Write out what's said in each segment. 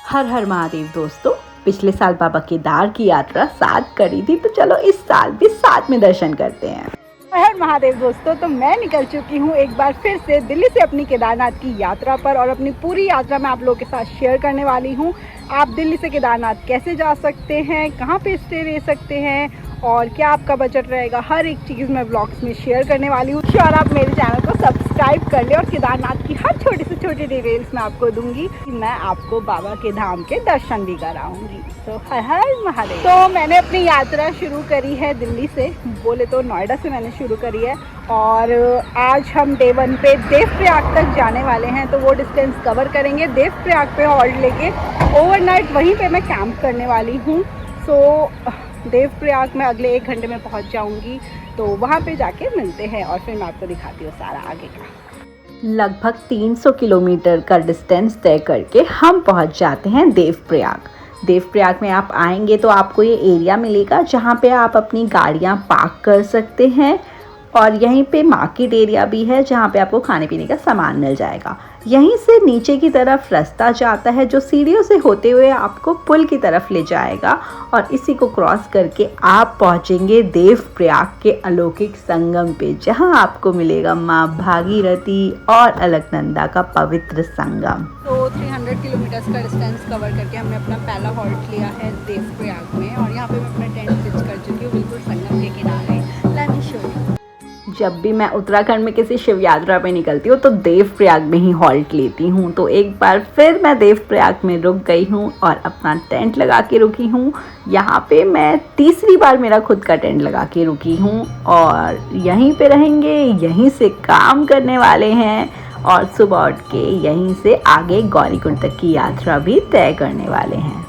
हर हर महादेव दोस्तों, पिछले साल बाबा केदार की यात्रा साथ करी थी, तो चलो इस साल भी साथ में दर्शन करते हैं। हर महादेव दोस्तों, तो मैं निकल चुकी हूँ एक बार फिर से दिल्ली से अपनी केदारनाथ की यात्रा पर, और अपनी पूरी यात्रा मैं आप लोगों के साथ शेयर करने वाली हूँ। आप दिल्ली से केदारनाथ कैसे जा सकते हैं, कहाँ पे स्टे ले सकते हैं और क्या आपका बजट रहेगा, हर एक चीज़ मैं ब्लॉग्स में शेयर करने वाली हूँ। और आप मेरे चैनल को सब्सक्राइब कर ले, और केदारनाथ की हर छोटी से छोटी डिटेल्स मैं आपको दूंगी कि मैं आपको बाबा के धाम के दर्शन भी कराऊंगी। तो हर हर महादेव। तो मैंने अपनी यात्रा शुरू करी है दिल्ली से, बोले तो नोएडा से मैंने शुरू करी है, और आज हम डे 1 पे देवप्रयाग तक जाने वाले हैं। तो वो डिस्टेंस कवर करेंगे। देवप्रयाग पे हॉल्ट लेके ओवरनाइट वहीं पे मैं कैंप करने वाली हूँ। सो देवप्रयाग में अगले 1 घंटे में पहुँच जाऊँगी, तो वहाँ पे जाके मिलते हैं और फिर मैं आपको दिखाती हूँ सारा आगे का। लगभग 300 किलोमीटर का डिस्टेंस तय करके हम पहुंच जाते हैं देवप्रयाग। देवप्रयाग में आप आएंगे तो आपको ये एरिया मिलेगा जहाँ पे आप अपनी गाड़ियाँ पार्क कर सकते हैं, और यहीं पे मार्केट एरिया भी है जहाँ पे आपको खाने पीने का सामान मिल जाएगा। यहीं से नीचे की तरफ रास्ता जाता है जो सीढ़ियों से होते हुए आपको पुल की तरफ ले जाएगा, और इसी को क्रॉस करके आप पहुँचेंगे देवप्रयाग के अलौकिक संगम पे, जहाँ आपको मिलेगा माँ भागीरथी और अलकनंदा का पवित्र संगम। तो 300 किलोमीटर्स का डिस्टेंस कवर करके हमने अपना पहला हॉल्ट लिया है देवप्रयाग में, और यहाँ पे मैं अपना टेंट पिच कर चुकी हूँ बिल्कुल संगम के किनारे। Late me show you. जब भी मैं उत्तराखंड में किसी शिव यात्रा पे निकलती हूँ तो देवप्रयाग में ही हॉल्ट लेती हूँ। तो एक बार फिर मैं देवप्रयाग में रुक गई हूँ और अपना टेंट लगा के रुकी हूँ। यहाँ पे मैं तीसरी बार मेरा खुद का टेंट लगा के रुकी हूँ, और यहीं पे रहेंगे, यहीं से काम करने वाले हैं, और सुबह उठ के यहीं से आगे गौरीकुंड तक की यात्रा भी तय करने वाले हैं।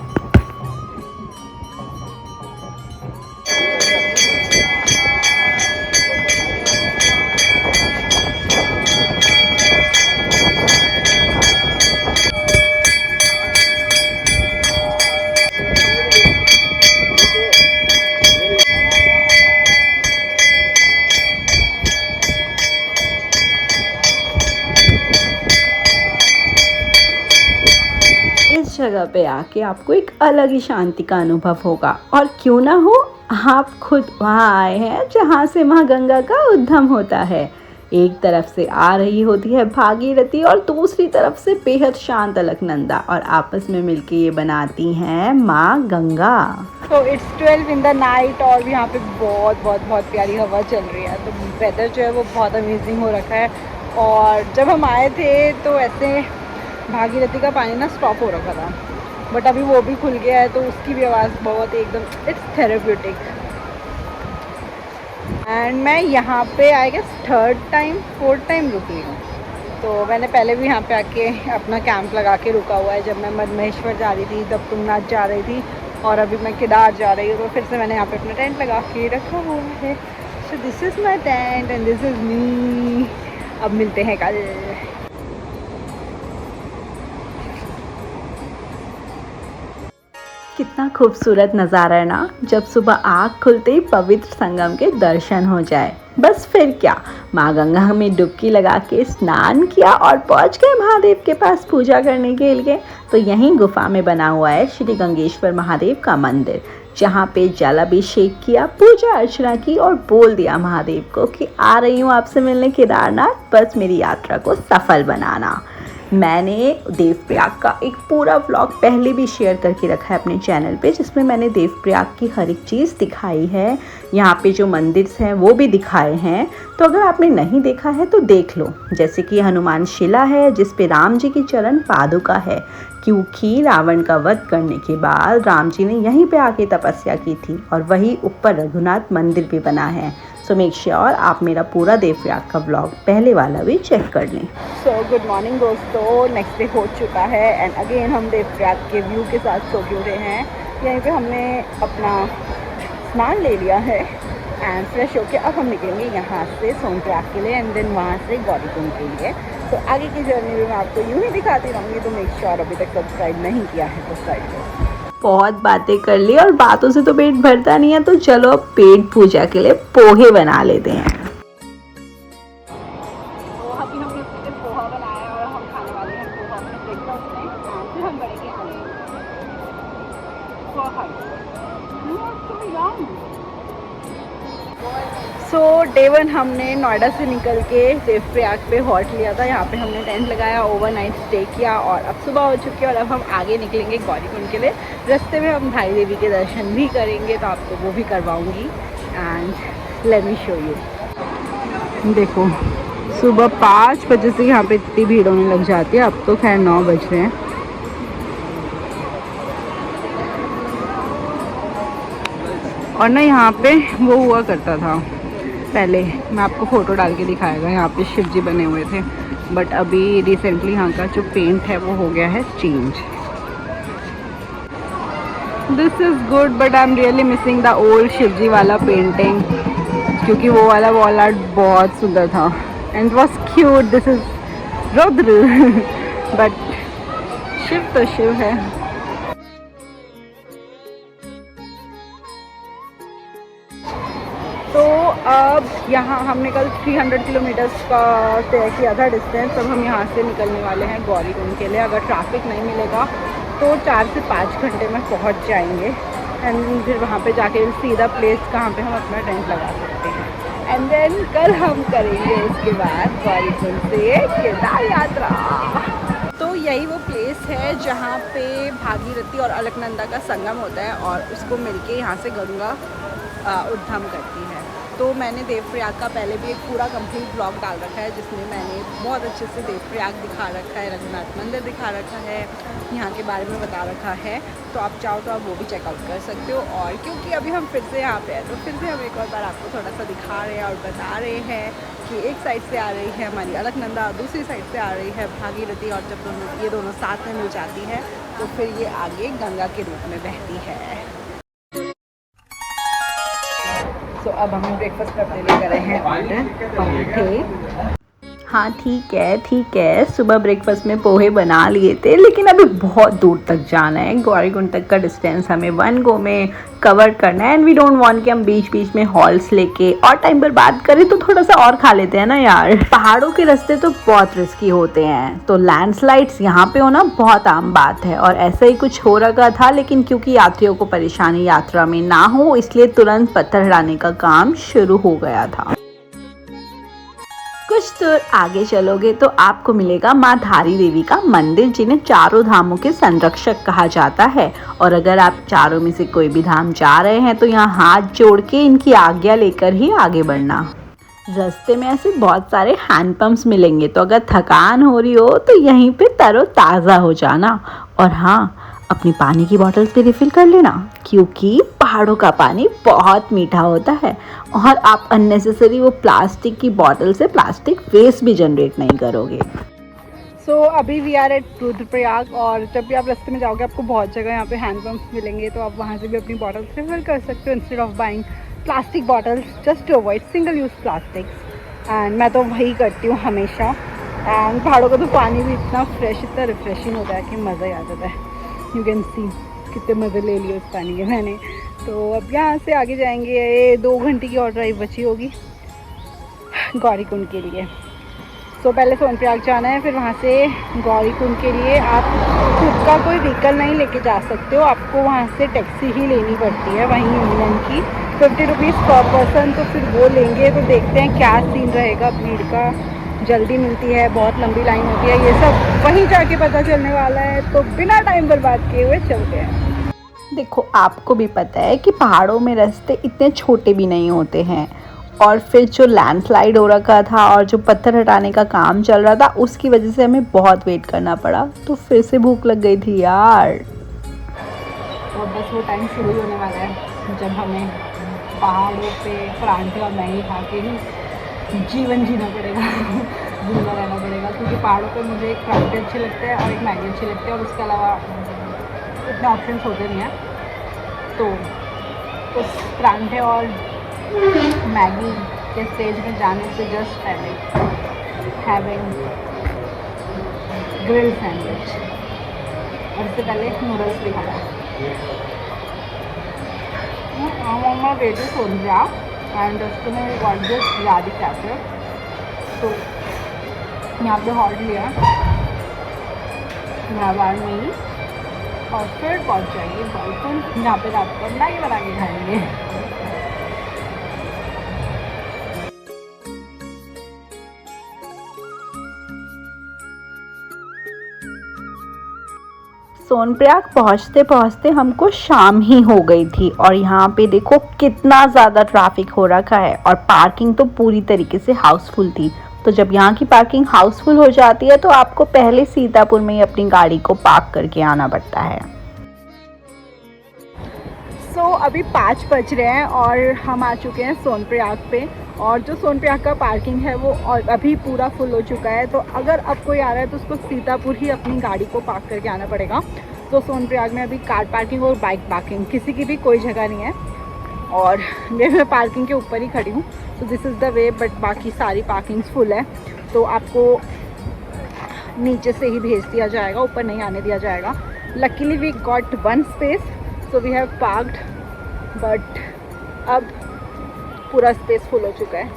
इस जगह पे आके आपको एक अलग ही शांति का अनुभव होगा, और क्यों ना हो, आप खुद वहाँ आए हैं जहाँ से माँ गंगा का उद्गम होता है। एक तरफ से आ रही होती है भागीरथी और दूसरी तरफ से बेहद शांत अलकनंदा, और आपस में मिलके ये बनाती हैं माँ गंगा। तो इट्स 12 इन द नाइट, और यहाँ पे बहुत प्यारी हवा चल रही है। तो वेदर जो है वो बहुत अमेजिंग हो रखा है। और जब हम आए थे तो ऐसे भागीरथी का पानी ना स्टॉप हो रखा था, बट अभी वो भी खुल गया है, तो उसकी भी आवाज़ बहुत एकदम इट्स थेरेप्यूटिक। एंड मैं यहाँ पे आई गेस 4th टाइम रुकी हूँ। तो मैंने पहले भी यहाँ पे आके अपना कैंप लगा के रुका हुआ है। जब मैं महेश्वर जा रही थी, तब तुंगनाथ जा रही थी, और अभी मैं केदार जा रही हूँ, तो फिर से मैंने यहाँ पे अपना टेंट लगा के रखा हुआ है। So this is my tent and this is me. अब मिलते हैं कल। कितना खूबसूरत नज़ारा है ना, जब सुबह आँख खुलते ही पवित्र संगम के दर्शन हो जाए। बस फिर क्या, माँ गंगा में डुबकी लगा के स्नान किया और पहुँच गए महादेव के पास पूजा करने के लिए। तो यहीं गुफा में बना हुआ है श्री गंगेश्वर महादेव का मंदिर, जहाँ पे जल अभिषेक किया, पूजा अर्चना की, और बोल दिया महादेव को कि आ रही हूँ आपसे मिलने केदारनाथ, बस मेरी यात्रा को सफल बनाना। मैंने देवप्रयाग का एक पूरा व्लॉग पहले भी शेयर करके रखा है अपने चैनल पे, जिसमें मैंने देवप्रयाग की हर एक चीज़ दिखाई है। यहाँ पे जो मंदिर हैं वो भी दिखाए हैं, तो अगर आपने नहीं देखा है तो देख लो। जैसे कि हनुमान शिला है जिस पे राम जी की चरण पादुका है, क्योंकि रावण का वध करने के बाद राम जी ने यहीं पे आके तपस्या की थी, और वही ऊपर रघुनाथ मंदिर भी बना है। सो मेक श्योर आप मेरा पूरा देवप्रयाग का व्लॉग पहले वाला भी चेक कर लें। सो गुड मॉर्निंग दोस्तों, नेक्स्ट डे हो चुका है, एंड अगेन हम देवप्रयाग के व्यू के साथ सो के उठे हैं। यहीं पे हमने अपना स्नान ले लिया है, एंड फ्रेश होके अब हम निकलेंगे यहाँ से सोनप्रयाग के लिए, एंड देन वहाँ से गौरीकुंड के लिए। तो आगे की जर्नी में मैं आपको यूँ ही दिखाती रहूँगी। तो मेक श्योर अभी तक सब्सक्राइब नहीं किया है तो सब्सक्राइब। बहुत बातें कर ली, और बातों से तो पेट भरता नहीं है, तो चलो अब पेट पूजा के लिए पोहे बना लेते हैं। तो अभी हमने पोहा बनाया और हम खाने वाले हैं पोहा अपने ब्रेकफास्ट में, फिर हम बढ़ेंगे आगे। सो डे 1 हमने नोएडा से निकल के देवप्रयाग पे हॉल्ट लिया था। यहाँ पे हमने टेंट लगाया, ओवरनाइट स्टे किया और अब सुबह हो चुकी है और अब हम आगे निकलेंगे गौरीकुंड के लिए। रास्ते में हम भाई देवी के दर्शन भी करेंगे, तो आपको वो भी करवाऊँगी and let me show you. देखो सुबह 5 बजे से यहाँ पे इतनी भीड़ होने लग जाती है। अब तो खैर 9 बज रहे हैं। और ना यहाँ पे वो हुआ करता था पहले, मैं आपको फ़ोटो डाल के दिखाएगा, यहाँ पे शिव जी बने हुए थे, बट अभी रिसेंटली यहाँ का जो पेंट है वो हो गया है change. This is good but I am really missing the old Shiv ji वाला पेंटिंग, क्योंकि वो वाला वॉल आर्ट बहुत सुंदर था and it was cute. This is Rudra but Shiv तो शिव है। तो अब यहाँ हमने कल 300 किलोमीटर्स का तय किया था डिस्टेंस। अब हम यहाँ से निकलने वाले हैं गौरीकुंड के लिए। अगर ट्रैफिक नहीं मिलेगा तो 4 से 5 घंटे में पहुँच जाएंगे एंड फिर वहाँ पे जाके सीधा प्लेस कहाँ पे हम अपना टेंट लगा सकते हैं। एंड देन कल हम करेंगे उसके बाद गौरीकुंड से केदार यात्रा। तो यही वो प्लेस है जहाँ पे भागीरथी और अलकनंदा का संगम होता है और उसको मिलके यहाँ से गंगा उद्गम करती है। तो मैंने देवप्रयाग का पहले भी एक पूरा कंप्लीट ब्लॉग डाल रखा है, जिसमें मैंने बहुत अच्छे से देवप्रयाग दिखा रखा है, रघुनाथ मंदिर दिखा रखा है, यहाँ के बारे में बता रखा है। तो आप चाहो तो आप वो भी चेकआउट कर सकते हो। और क्योंकि अभी हम फिर से यहाँ पे हैं, तो फिर से हम एक और बार आपको थोड़ा सा दिखा रहे हैं और बता रहे हैं कि एक साइड से आ रही है हमारी अलकनंदा, दूसरी साइड से आ रही है भागीरथी, और जब ये दोनों साथ में मिल जाती है तो फिर ये आगे गंगा के रूप में बहती है। तो अब हम ब्रेकफास्ट करते ले रहे हैं ऑर्डर पराठे। हाँ ठीक है, सुबह ब्रेकफास्ट में पोहे बना लिए थे, लेकिन अभी बहुत दूर तक जाना है। गौरीकुंड तक का डिस्टेंस हमें 1 गो में कवर करना है एंड वी डोंट वांट कि हम बीच बीच में हॉल्ट्स लेके और टाइम बर्बाद करें, तो थोड़ा सा और खा लेते हैं ना यार। पहाड़ों के रास्ते तो बहुत रिस्की होते हैं, तो लैंडस्लाइड्स यहाँ पे होना बहुत आम बात है और ऐसा ही कुछ हो रखा था। लेकिन क्योंकि यात्रियों को परेशानी यात्रा में ना हो, इसलिए तुरंत पत्थर हटाने का काम शुरू हो गया था। कुछ दूर आगे चलोगे तो आपको मिलेगा माँ धारी देवी का मंदिर, जिन्हें चारों धामों के संरक्षक कहा जाता है। और अगर आप चारों में से कोई भी धाम जा रहे हैं तो यहाँ हाथ जोड़ के इनकी आज्ञा लेकर ही आगे बढ़ना। रास्ते में ऐसे बहुत सारे हैंडपम्प्स मिलेंगे, तो अगर थकान हो रही हो तो यहीं पे तरोताज़ा हो जाना। और हाँ, अपनी पानी की बॉटल्स भी रिफ़िल कर लेना, क्योंकि पहाड़ों का पानी बहुत मीठा होता है और आप अननेसेसरी वो प्लास्टिक की बॉटल से प्लास्टिक वेस्ट भी जनरेट नहीं करोगे। सो अभी वी आर एट रुद्रप्रयाग, और जब भी आप रास्ते में जाओगे आपको बहुत जगह यहाँ पे हैंडपम्प्स मिलेंगे, तो आप वहाँ से भी अपनी बॉटल्स रिफ़िल कर सकते हो instead of buying plastic bottles, just to avoid single use plastics. And मैं तो वही करती हूँ हमेशा। एंड पहाड़ों का तो पानी भी इतना फ्रेश, इतना रिफ्रेशिंग होता है कि मज़ा ही आ जाता है। यू कैन सी कितने मज़े ले लिए उस पानी के मैंने। तो अब यहाँ से आगे जाएंगे, 2 घंटे की और ड्राइव बची होगी गौरीकुंड के लिए। तो पहले सोनप्रयाग जाना है, फिर वहाँ से गौरीकुंड के लिए आप खुद का कोई व्हीकल नहीं लेके जा सकते हो, आपको वहाँ से टैक्सी ही लेनी पड़ती है, वहीं यूनियन की 50 रुपीज़ पर पर्सन। तो फिर वो लेंगे, तो देखते हैं क्या सीन रहेगा भीड़ का। जल्दी मिलती है, बहुत लंबी लाइन होती है, ये सब वहीं जाके पता चलने वाला है। तो बिना टाइम बर्बाद किए हुए चलते हैं। देखो, आपको भी पता है कि पहाड़ों में रास्ते इतने छोटे भी नहीं होते हैं, और फिर जो लैंडस्लाइड हो रखा था और जो पत्थर हटाने का काम चल रहा था, उसकी वजह से हमें बहुत वेट करना पड़ा। तो फिर से भूख लग गई थी यार। और बस वो टाइम शुरू होने वाला है जब हमें पहाड़ों पे परांठे और मैगी खा के ही जीवन जीना पड़ेगा, जिंदा रहना पड़ेगा। क्योंकि पहाड़ों पे मुझे एक परांठे अच्छे लगते हैं और एक मैगी अच्छी लगती है, और उसके अलावा इतने ऑप्शंस होते नहीं हैं। तो उस परांठे और मैगी के स्टेज में जाने से जस्ट पहले हैविंग ग्रिल सैंडविच, और इससे पहले नूडल्स भी खाया। I'm on my way to Sonja, and रास्ते में got this Radhi Cafe। तो यहाँ पे हॉल्ट लिया, हैव आवर मील और फिर पहुंच जाएंगे गौरीकुंड, जहाँ पे रात को मैगी बना के खाएंगे। सोनप्रयाग पहुंचते पहुंचते हमको शाम ही हो गई थी और यहाँ पे देखो कितना ज़्यादा ट्रैफिक हो रखा है और पार्किंग तो पूरी तरीके से हाउसफुल थी। तो जब यहाँ की पार्किंग हाउसफुल हो जाती है तो आपको पहले सीतापुर में ही अपनी गाड़ी को पार्क करके आना पड़ता है। अभी 5 बज रहे हैं और हम आ चुके हैं सोनप्रयाग पे, और जो सोनप्रयाग का पार्किंग है वो और अभी पूरा फुल हो चुका है। तो अगर अब कोई आ रहा है तो उसको सीतापुर ही अपनी गाड़ी को पार्क करके आना पड़ेगा। तो सोनप्रयाग में अभी कार पार्किंग और बाइक पार्किंग किसी की भी कोई जगह नहीं है, और मैं पार्किंग के ऊपर ही खड़ी हूँ। तो this is the way, but बाकी सारी पार्किंग्स फुल है, तो आपको नीचे से ही भेज दिया जाएगा, ऊपर नहीं आने दिया जाएगा। Luckily we got one space, so we have parked, but अब पूरा स्पेस फुल हो चुका है।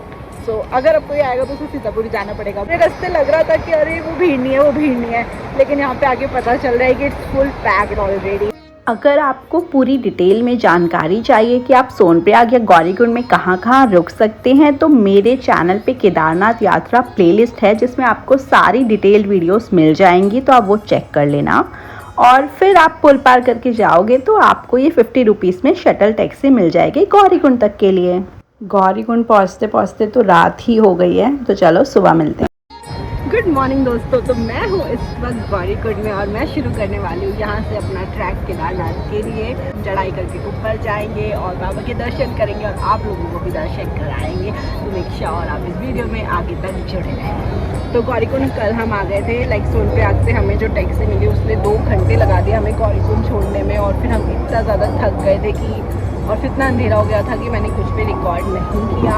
सो अगर अब कोई आएगा तो उसे सीतापुर जाना पड़ेगा। मेरे रास्ते लग रहा था कि अरे वो भीड़ नहीं है, वो भीड़ नहीं है, लेकिन यहाँ पे आके पता चल रहा है कि इट्स फुल पैक्ड ऑलरेडी। अगर आपको पूरी डिटेल में जानकारी चाहिए कि आप सोनप्रयाग या गौरीकुंड में कहाँ रुक सकते हैं, तो मेरे चैनल पे केदारनाथ यात्रा प्लेलिस्ट है जिसमें आपको सारी डिटेल्ड वीडियोस मिल जाएंगी, तो आप वो चेक कर लेना। और फिर आप पुल पार करके जाओगे तो आपको ये 50 रुपीज़ में शटल टैक्सी मिल जाएगी गौरीकुंड तक के लिए। गौरीकुंड पहुँचते पहुँचते तो रात ही हो गई है, तो चलो सुबह मिलते हैं। गुड मॉर्निंग दोस्तों, तो मैं हूँ इस वक्त गौरीकुंड में और मैं शुरू करने वाली हूँ यहाँ से अपना ट्रैक केदारनाथ के लिए। चढ़ाई करके ऊपर जाएंगे और बाबा के दर्शन करेंगे और आप लोगों को भी दर्शन कराएंगे। तो मेक श्योर आप इस वीडियो में आगे तक जुड़े रहें। तो गौरीकुंड कल हम आ गए थे, लाइक सोनप्रयाग से हमें जो टैक्सी मिली उसने 2 घंटे लगा दिया हमें गौरीकुंड छोड़ने में, और फिर हम इतना ज़्यादा थक गए थे कि और फिर इतना अंधेरा हो गया था कि मैंने कुछ भी रिकॉर्ड नहीं किया।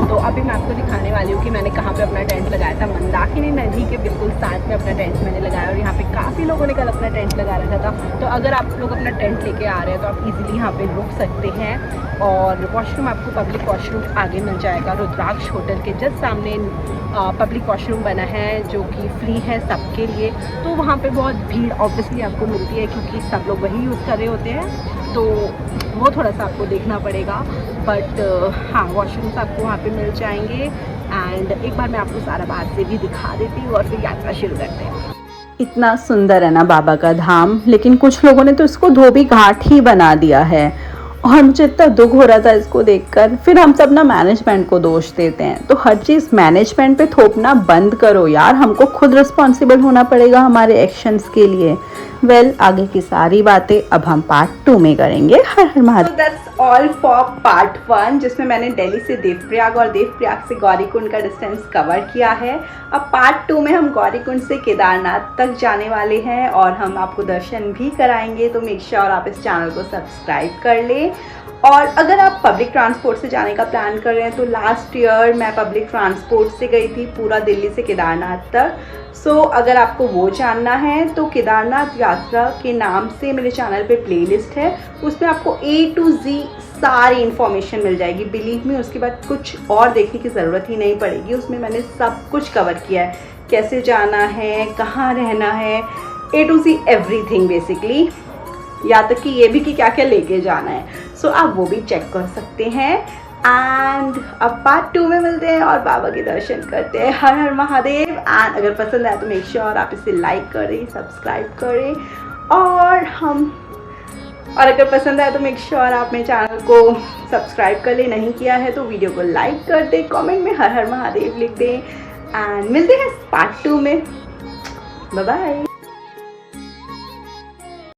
तो अभी मैं आपको दिखाने वाली हूँ कि मैंने कहाँ पे अपना टेंट लगाया था। मंदाकिनी नदी के बिल्कुल साथ में अपना टेंट मैंने लगाया, और यहाँ पे काफ़ी लोगों ने कल अपना टेंट लगा रखा था। तो अगर आप लोग अपना टेंट लेके आ रहे हैं तो आप इजीली यहाँ पे रुक सकते हैं। और वॉशरूम आपको पब्लिक वॉशरूम आगे मिल जाएगा। रुद्राक्ष होटल के जस्ट सामने पब्लिक वॉशरूम बना है जो कि फ्री है सबके लिए। तो वहाँ पे बहुत भीड़ ऑब्वियसली आपको मिलती है क्योंकि सब लोग वही यूज़ कर रहे होते हैं, तो वो थोड़ा सा आपको देखना पड़ेगा। बट हाँ, वॉशरूम्स आपको वहाँ पे मिल जाएंगे। एंड एक बार मैं आपको सारा बाहर से भी दिखा देती हूँ और फिर यात्रा शुरू करते हैं। इतना सुंदर है ना बाबा का धाम, लेकिन कुछ लोगों ने तो इसको धोबी घाट ही बना दिया है और मुझे इतना दुख हो रहा था इसको देखकर। फिर हम सब ना मैनेजमेंट को दोष देते हैं, तो हर चीज़ मैनेजमेंट पे थोपना बंद करो यार, हमको खुद रिस्पॉन्सिबल होना पड़ेगा हमारे एक्शंस के लिए। वेल, आगे की सारी बातें अब हम पार्ट 2 में करेंगे। Har Har Mahadev. That's all for part 1, जिसमें मैंने दिल्ली से देवप्रयाग और देवप्रयाग से गौरीकुंड का डिस्टेंस कवर किया है। अब पार्ट 2 में हम गौरीकुंड से केदारनाथ तक जाने वाले हैं और हम आपको दर्शन भी कराएंगे। तो मेक श्योर आप इस चैनल को सब्सक्राइब कर लें। और अगर आप पब्लिक ट्रांसपोर्ट से जाने का प्लान कर रहे हैं तो लास्ट ईयर मैं पब्लिक ट्रांसपोर्ट से गई थी पूरा दिल्ली से केदारनाथ तक। सो अगर आपको वो जानना है तो केदारनाथ यात्रा के नाम से मेरे चैनल पे प्लेलिस्ट है, उसमें आपको A to Z सारी इन्फॉर्मेशन मिल जाएगी। बिलीव मी, उसके बाद कुछ और देखने की ज़रूरत ही नहीं पड़ेगी। उसमें मैंने सब कुछ कवर किया है, कैसे जाना है, कहाँ रहना है, A to Z everything basically, या तक कि ये भी कि क्या क्या लेके जाना है। सो आप वो भी चेक कर सकते हैं। एंड अब पार्ट 2 में मिलते हैं और बाबा के दर्शन करते हैं। हर हर महादेव। एंड अगर पसंद आए तो मेक श्योर आप इसे लाइक करें, सब्सक्राइब करें, और अगर पसंद आए तो मेक श्योर आप मेरे चैनल को सब्सक्राइब कर लें। नहीं किया है तो वीडियो को लाइक कर दें, कमेंट में हर हर महादेव लिख दें। एंड मिलते हैं पार्ट 2 में। Bye bye.